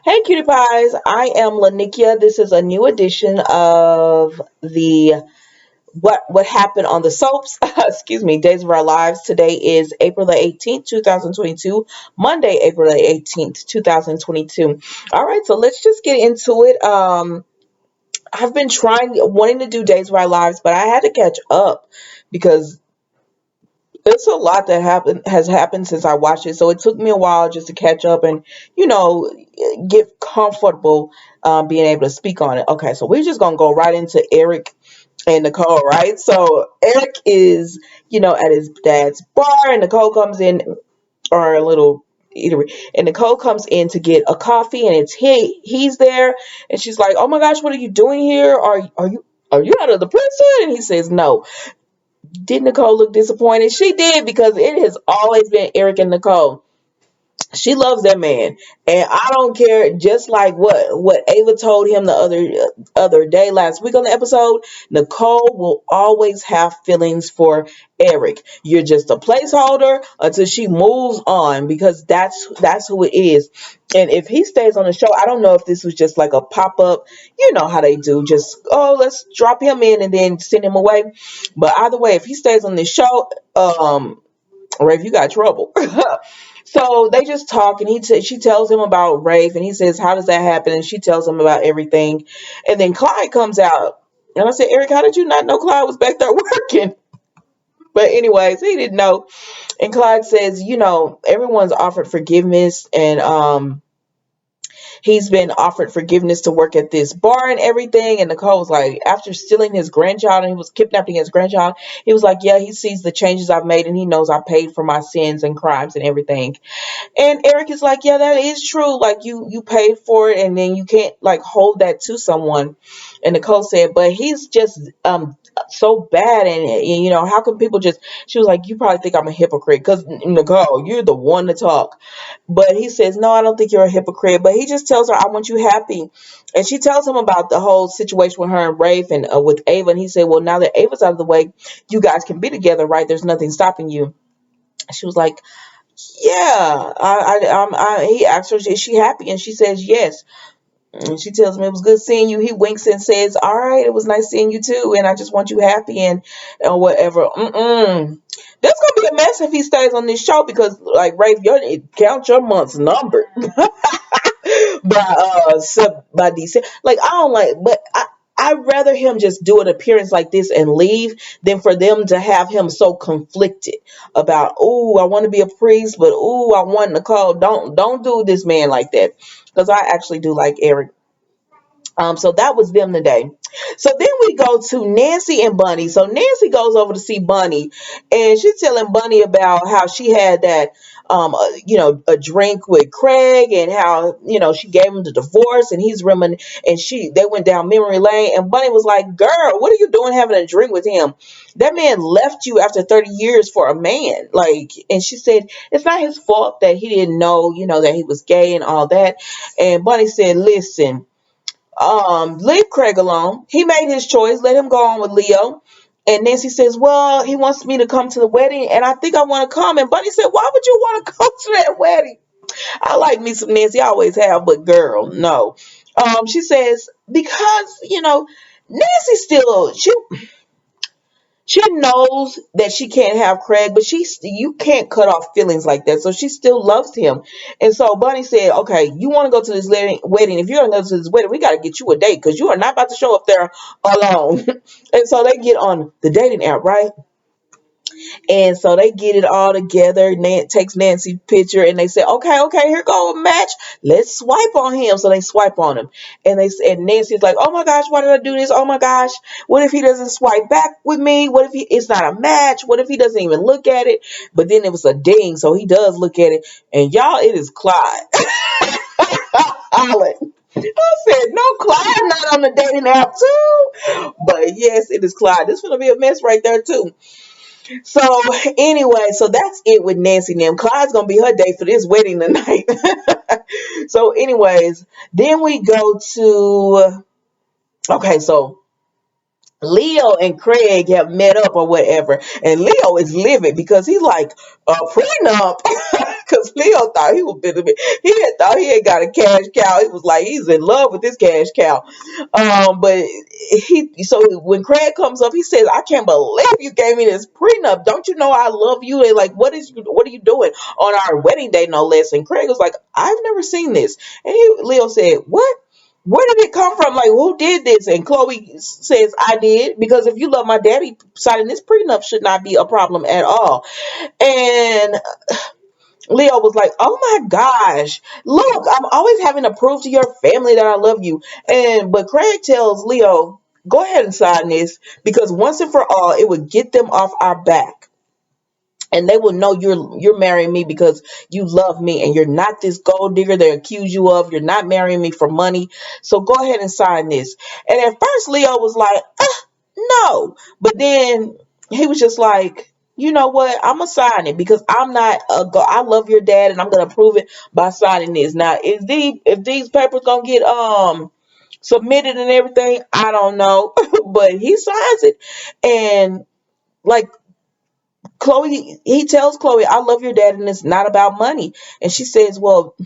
Hey, cutie pies. I am Lanikia. This is a new edition of the what happened on the soaps. Excuse me, Days of Our Lives. Today is April the 18th, 2022. Monday, April the 18th, 2022. All right, so let's just get into it. I've been wanting to do Days of Our Lives, but I had to catch up because it's a lot that has happened since I watched it. So it took me a while just to catch up and you know get comfortable being able to speak on it. Okay, so we're just gonna go right into Eric and Nicole, right? So Eric is at his dad's bar, and Nicole comes in, or a little eatery, and Nicole comes in to get a coffee, and he's there, and she's like, "Oh my gosh, what are you doing here? Are you out of the prison?" And he says, "No." Did Nicole look disappointed? She did, because it has always been Eric and Nicole. She loves that man, and I don't care. Just like what Ava told him the other day last week on the episode, Nicole will always have feelings for Eric. You're just a placeholder until she moves on, because that's who it is. And if he stays on the show, I don't know if this was just like a pop up. You know how they do, just, oh, let's drop him in and then send him away. But either way, if he stays on this show, Rafe, you got trouble. So they just talk, and she tells him about Rafe, and he says, "How does that happen?" And she tells him about everything, and then Clyde comes out, and I said, "Eric, how did you not know Clyde was back there working?" But anyways, he didn't know, and Clyde says, everyone's offered forgiveness, and he's been offered forgiveness to work at this bar and everything. And Nicole's like, after stealing his grandchild, and he was kidnapping his grandchild, he was like, yeah, he sees the changes I've made, and he knows I paid for my sins and crimes and everything. And Eric is like, yeah, that is true. Like, you paid for it, and then you can't like hold that to someone. And Nicole said, but he's just so bad, and how can people just? She was like, you probably think I'm a hypocrite, because Nicole, you're the one to talk. But he says, no, I don't think you're a hypocrite. But he just tells her, I want you happy. And she tells him about the whole situation with her and Rafe, and with Ava. And he said, well, now that Ava's out of the way, you guys can be together, right? There's nothing stopping you. She was like, yeah. He asked her, is she happy? And she says, yes. And she tells him, it was good seeing you. He winks and says, all right, it was nice seeing you too. And I just want you happy, and whatever. That's going to be a mess if he stays on this show, because, like, Rafe, count your months numbered by December. Like, I don't like, but I'd rather him just do an appearance like this and leave, than for them to have him so conflicted about, oh, I want to be a priest, but oh, I want Nicole. Don't do this man like that, because I actually do like Eric. So that was them today. So then we go to Nancy and Bunny. So Nancy goes over to see Bunny, and she's telling Bunny about how she had that, a drink with Craig, and how, she gave him the divorce, and he's and they went down memory lane. And Bunny was like, girl, what are you doing having a drink with him? That man left you after 30 years for a man. Like, and she said, it's not his fault that he didn't know, that he was gay and all that. And Bunny said, listen, leave Craig alone. He made his choice. Let him go on with Leo. And Nancy says, well, he wants me to come to the wedding, and I think I want to come. And Bunny said, why would you want to go to that wedding? I like me some Nancy. I always have, but girl, no. She says, because, Nancy still, she knows that she can't have Craig, but you can't cut off feelings like that. So she still loves him. And so Bunny said, okay, you want to go to this wedding. If you're going to go to this wedding, we got to get you a date, because you are not about to show up there alone. And so they get on the dating app, right? And so they get it all together. Takes Nancy's picture, and they say, okay, here go a match. Let's swipe on him. So they swipe on him. And Nancy's like, oh my gosh, why did I do this? Oh my gosh, what if he doesn't swipe back with me? What if it's not a match? What if he doesn't even look at it? But then it was a ding, so he does look at it. And y'all, it is Clyde. Holland. I said, no, Clyde not on the dating app too. But yes, it is Clyde. This is going to be a mess right there too. So anyway, so that's it with Nancy and them. Clyde's gonna be her day for this wedding tonight. So anyways, then we go to, okay, so Leo and Craig have met up or whatever, and Leo is livid because he's like, a prenup. because Leo thought he was bit. He had thought he had got a cash cow. He was like he's in love with this cash cow. But so when Craig comes up, he says, "I can't believe you gave me this prenup. Don't you know I love you? And like, what are you doing on our wedding day, no less?" And Craig was like, "I've never seen this." And Leo said, "What? Where did it come from? Like, who did this?" And Chloe says, "I did, because if you love my daddy, signing this prenup should not be a problem at all." And Leo was like, "Oh my gosh, look, I'm always having to prove to your family that I love you." But Craig tells Leo, "Go ahead and sign this, because once and for all, it would get them off our back. And they will know you're marrying me because you love me, and you're not this gold digger they accuse you of. You're not marrying me for money. So go ahead and sign this." And at first Leo was like, no. But then he was just like, "You know what? I'm gonna sign it, because I'm not I love your dad, and I'm gonna prove it by signing this." Now, if these papers gonna get submitted and everything, I don't know. But he signs it. And like, Chloe, he tells Chloe, "I love your dad, and it's not about money." And she says, "Well,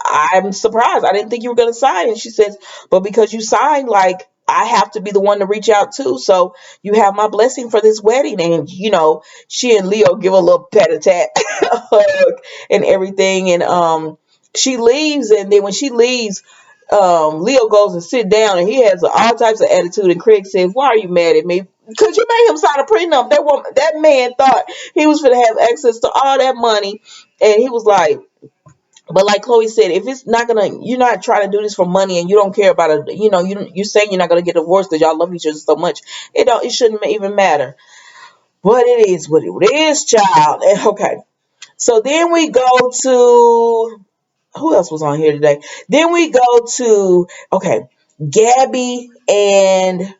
I'm surprised. I didn't think you were going to sign." And she says, "But because you signed, like, I have to be the one to reach out too. So you have my blessing for this wedding." And, she and Leo give a little pat a tat hug and everything. And she leaves. And then when she leaves, Leo goes and sit down, and he has all types of attitude. And Craig says, "Why are you mad at me? Because you made him sign a prenup. That man thought he was going to have access to all that money." And he was like, but like Chloe said, if it's not gonna, you're not trying to do this for money, and you don't care about it. You saying you're not gonna get divorced because y'all love each other so much. It shouldn't even matter. But it is what it is, child. Okay. So then we go to, who else was on here today? Then we go to, okay, Gabby and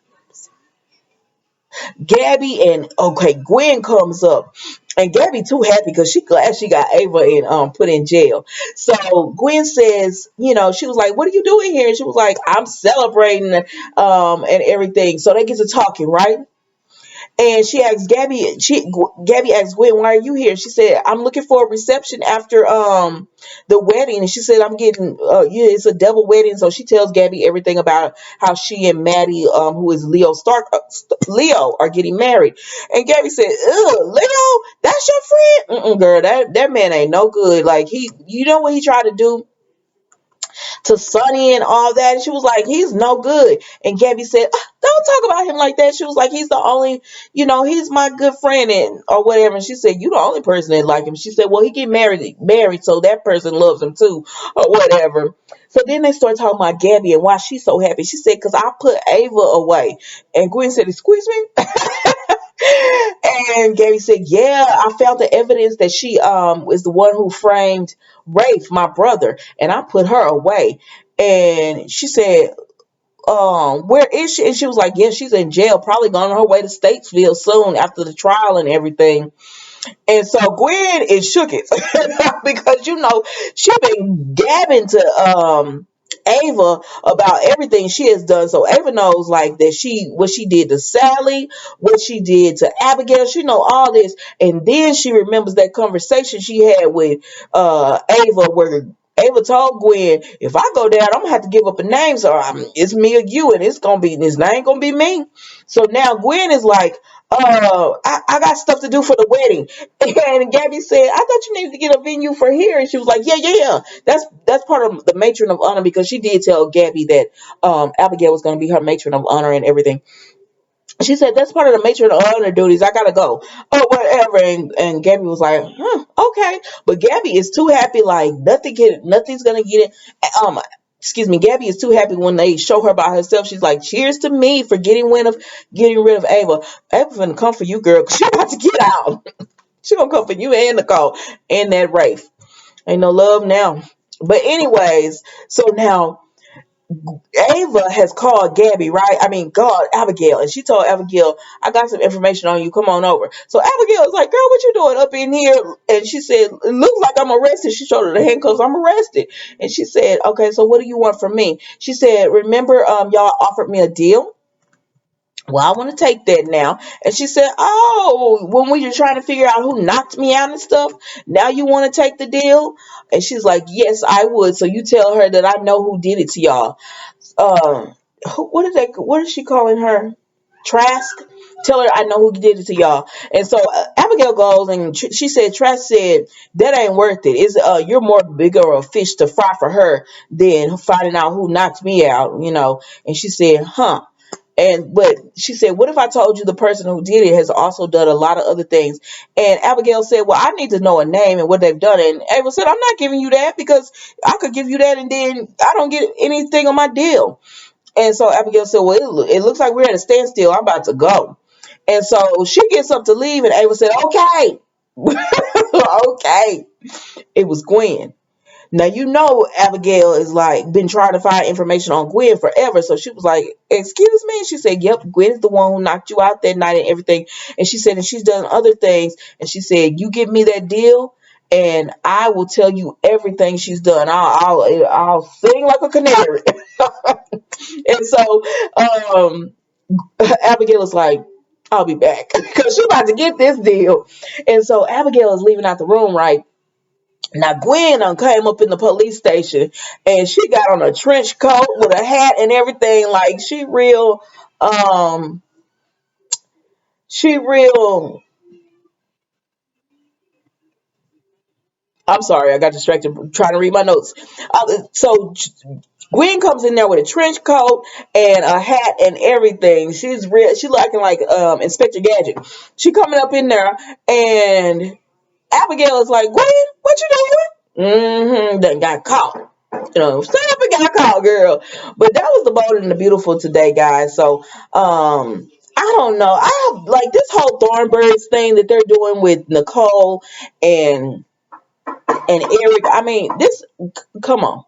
Gwen comes up. And Gabby too happy because she glad she got Ava and put in jail. So Gwen says, she was like, "What are you doing here?" And she was like, "I'm celebrating and everything." So they get to talking, right? And she asks Gabby. Gabby asks Gwen, "Why are you here?" She said, "I'm looking for a reception after the wedding." And she said, "I'm getting yeah, it's a double wedding." So she tells Gabby everything about how she and Maddie, who is Leo Stark, Leo, are getting married. And Gabby said, "Ugh, Leo, that's your friend? Mm-mm, girl, that man ain't no good. Like, you know what he tried to do to Sonny and all that." And she was like, "He's no good." And Gabby said, "Don't talk about him like that." She was like, "He's the only, he's my good friend," and or whatever. And she said, "You the only person that like him." She said, "Well, he get married, so that person loves him too," or whatever. So then they start talking about Gabby and why she's so happy. She said, "Because I put Ava away." And Gwen said, "Excuse me?" And Gabby said, "Yeah, I found the evidence that she is the one who framed Rafe, my brother, and I put her away." And she said, "Where is she?" And she was like, "Yeah, she's in jail, probably going on her way to Statesville soon after the trial and everything." And so Gwen is shook it because she been gabbing to Ava about everything she has done. So Ava knows like that what she did to Sally, what she did to Abigail. She know all this, and then she remembers that conversation she had with Ava, where Ava told Gwen, "If I go down, I'm gonna have to give up a name. So it's me or you, and his name gonna be me." So now Gwen is like, I got stuff to do for the wedding." And Gabby said, "I thought you needed to get a venue for here." And she was like, "Yeah, yeah, yeah. That's part of the matron of honor," because she did tell Gabby that Abigail was going to be her matron of honor and everything. She said, "That's part of the matron of honor duties. I gotta go." Oh, whatever. And Gabby was like, okay. But Gabby is too happy, like nothing's gonna get it. Excuse me, Gabby is too happy when they show her by herself. She's like, "Cheers to me for getting rid of Ava. Ava's gonna come for you, girl, 'cause she about to get out." She gonna come for you and Nicole and that Rafe. Ain't no love now. But anyways, so now Ava has called Gabby, right? I mean, God, Abigail, and she told Abigail, "I got some information on you. Come on over." So Abigail was like, "Girl, what you doing up in here?" And she said, "It looks like I'm arrested." She showed her the handcuffs. "I'm arrested." And she said, "Okay, so what do you want from me?" She said, "Remember, y'all offered me a deal Well, I want to take that now. And she said, oh, when we were trying to figure out who knocked me out and stuff, now you want to take the deal? And she's like, yes, I would. So you tell her that I know who did it to y'all. Um, what is she calling her? Trask. Tell her I know who did it to y'all. And so Abigail goes and she said, Trask said, that ain't worth it. It's you're more bigger of a fish to fry for her than finding out who knocked me out, you know. And she said, huh. And but she said, what if I told you the person who did it has also done a lot of other things? And Abigail said, well, I need to know a name and what they've done. And Abel said, I'm not giving you that because I could give you that and then I don't get anything on my deal. And so Abigail said, well, it looks like we're at a standstill. I'm about to go. And so she gets up to leave, and Ava said, okay. Okay. It was Gwen. Now, you know, Abigail is like been trying to find information on Gwen forever. So she was like, excuse me. She said, yep, Gwen is the one who knocked you out that night and everything. And she said, and she's done other things. And she said, you give me that deal and I will tell you everything she's done. I'll sing like a canary. And so, Abigail is like, I'll be back because she's about to get this deal. And so Abigail is leaving out the room, right? Now Gwen came up in the police station and she got on a trench coat with a hat and everything. Like um she real I'm sorry, I got distracted trying to read my notes. So Gwen comes in there with a trench coat and a hat and everything. She's real. She looking like Inspector Gadget. She coming up in there and Abigail is like, Gwen, what you doing? Mm-hmm. Done got caught. You know, stand up and got caught, girl. But that was the bold and the beautiful today, guys. So, I don't know. I have like this whole Thornbirds thing that they're doing with Nicole and Eric. I mean, this. Come on.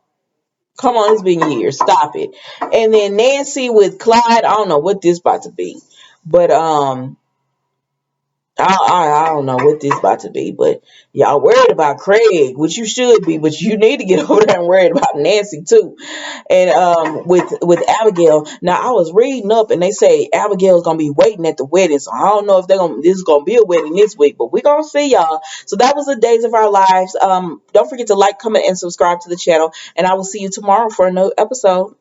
Come on, it's been years. Stop it. And then Nancy with Clyde. I don't know what this about to be, but I don't know what this about to be, but y'all worried about Craig, which you should be, but you need to get over there and worried about Nancy too. And with Abigail, now I was reading up and they say Abigail's gonna be waiting at the wedding, so I don't know if this is gonna be a wedding this week, but we're gonna see y'all. So that was the days of our lives. Don't forget to like, comment, and subscribe to the channel, and I will see you tomorrow for another episode.